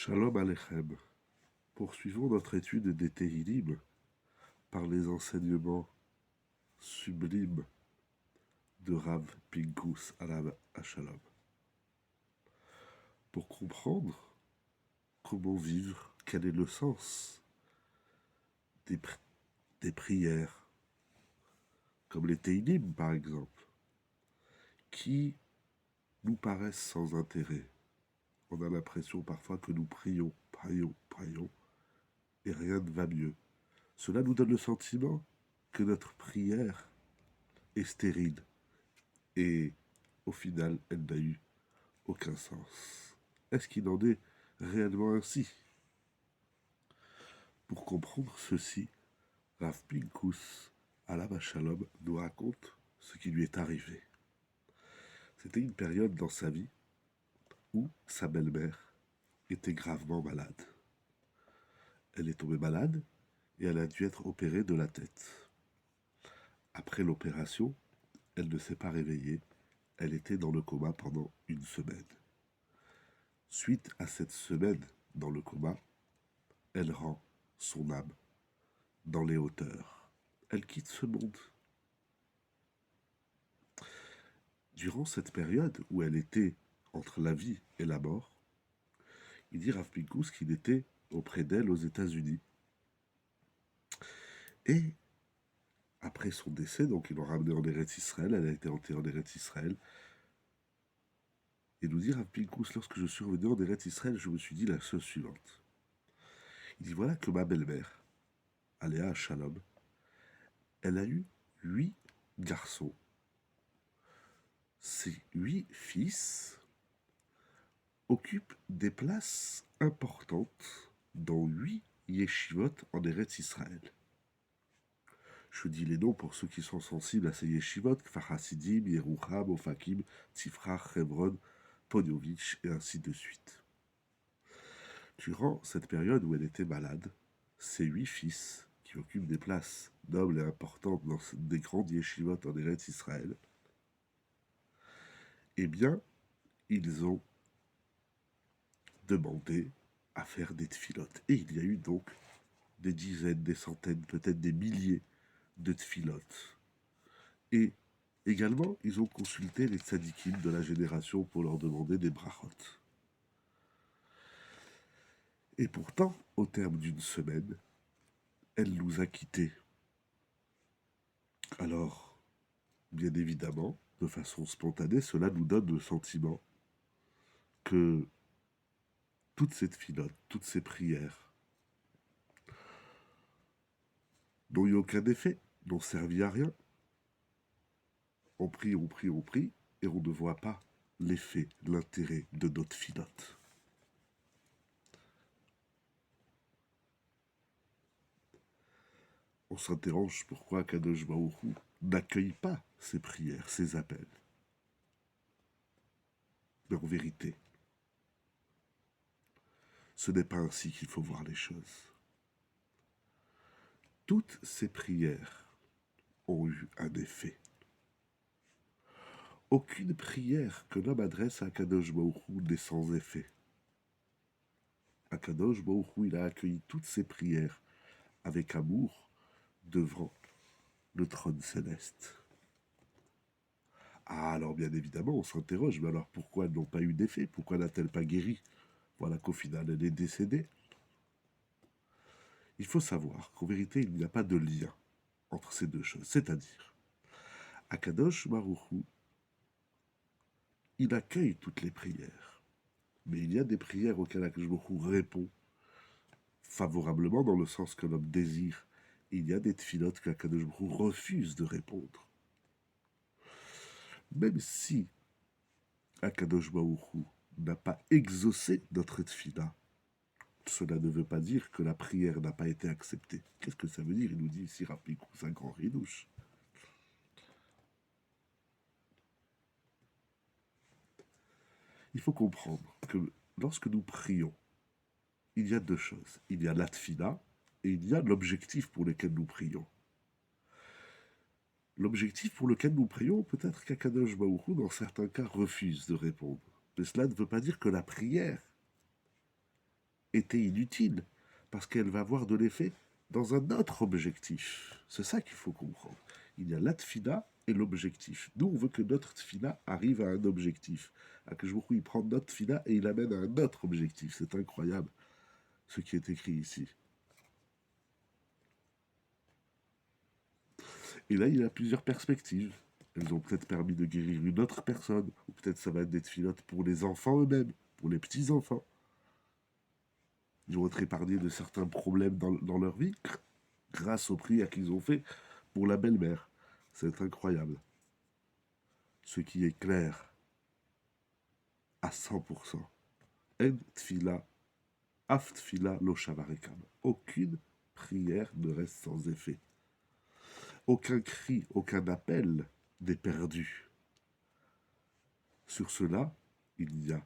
Shalom Aleichem. Poursuivons notre étude des Tehillim par les enseignements sublimes de Rav Pinkus Alav Shalom. Pour comprendre comment vivre, quel est le sens des prières, comme les Tehillim par exemple, qui nous paraissent sans intérêt. On a l'impression parfois que nous prions, et rien ne va mieux. Cela nous donne le sentiment que notre prière est stérile et au final elle n'a eu aucun sens. Est-ce qu'il en est réellement ainsi? Pour comprendre ceci, Rav Pinkus Alav Shalom nous raconte ce qui lui est arrivé. C'était une période dans sa vie où sa belle-mère était gravement malade. Elle est tombée malade et elle a dû être opérée de la tête. Après l'opération, elle ne s'est pas réveillée. Elle était dans le coma pendant une semaine. Suite à cette semaine dans le coma, elle rend son âme dans les hauteurs. Elle quitte ce monde. Durant cette période où elle était entre la vie et la mort, il dit Rav Pinkus qu'il était auprès d'elle aux États-Unis. Et après son décès, donc ils l'ont ramenée en Eretz Israël, elle a été enterrée en Eretz Israël. Et nous dit Rav Pinkus, lorsque je suis revenu en Eretz Israël, je me suis dit la chose suivante. Il dit voilà que ma belle-mère, Aléa Shalom, elle a eu 8 garçons. Ces 8 fils occupent des places importantes dans 8 yeshivot en Eretz Israël. Je dis les noms pour ceux qui sont sensibles à ces yeshivot, Kfar Hasidim, Yerucham, Ofakim, Tzifrach, Hebron, Poniovitch, et ainsi de suite. Durant cette période où elle était malade, ses 8 fils, qui occupent des places nobles et importantes dans des grandes yeshivot en Eretz Israël, eh bien, ils ont demandé à faire des tfilotes. Et il y a eu donc des dizaines, des centaines, peut-être des milliers de tfilotes. Et également, ils ont consulté les tzadikim de la génération pour leur demander des brachot. Et pourtant, au terme d'une semaine, elle nous a quittés. Alors, bien évidemment, de façon spontanée, cela nous donne le sentiment que toute cette filote, toutes ces prières n'ont eu aucun effet, n'ont servi à rien. On prie, et on ne voit pas l'effet, l'intérêt de notre filote. On s'interroge pourquoi Kadosh Baruch Hu n'accueille pas ces prières, ces appels. Mais en vérité, ce n'est pas ainsi qu'il faut voir les choses. Toutes ces prières ont eu un effet. Aucune prière que l'homme adresse à Kadosh Baruch Hu n'est sans effet. Kadosh Baruch Hu, il a accueilli toutes ces prières avec amour devant le trône céleste. Ah, alors bien évidemment, on s'interroge, mais alors pourquoi elles n'ont pas eu d'effet? Pourquoi n'a-t-elle pas guéri? Voilà qu'au final, elle est décédée. Il faut savoir qu'en vérité, il n'y a pas de lien entre ces deux choses. C'est-à-dire, Akadosh Baruch Hu, il accueille toutes les prières. Mais il y a des prières auxquelles Akadosh Baruch Hu répond favorablement dans le sens que l'homme désire. Il y a des tfilotes qu'Akadosh Baruch Hu refuse de répondre. Même si Akadosh Baruch Hu n'a pas exaucé notre tfila, cela ne veut pas dire que la prière n'a pas été acceptée. Qu'est-ce que ça veut dire? Il nous dit ici, Rav Pinkus, un grand ridouche. Il faut comprendre que lorsque nous prions, il y a deux choses. Il y a la tfila et il y a l'objectif pour lequel nous prions. L'objectif pour lequel nous prions, peut-être qu'Akadosh Baruch Hu, dans certains cas, refuse de répondre. Mais cela ne veut pas dire que la prière était inutile, parce qu'elle va avoir de l'effet dans un autre objectif. C'est ça qu'il faut comprendre. Il y a la tfila et l'objectif. Nous, on veut que notre tfila arrive à un objectif. Akadosh Baruch Hu, il prend notre tfila et il l'amène à un autre objectif. C'est incroyable, ce qui est écrit ici. Et là, il y a plusieurs perspectives. Elles ont peut-être permis de guérir une autre personne, ou peut-être ça va être des tfilotes pour les enfants eux-mêmes, pour les petits-enfants. Ils vont être épargnés de certains problèmes dans leur vie grâce aux prières qu'ils ont fait pour la belle-mère. C'est incroyable. Ce qui est clair à 100%. En tfila, af tfila lo shavarekam. Aucune prière ne reste sans effet. Aucun cri, aucun appel n'est perdu. Sur cela, il n'y a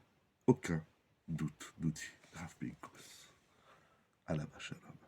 aucun doute, nous dit Rav Pinkus. À la Shalom.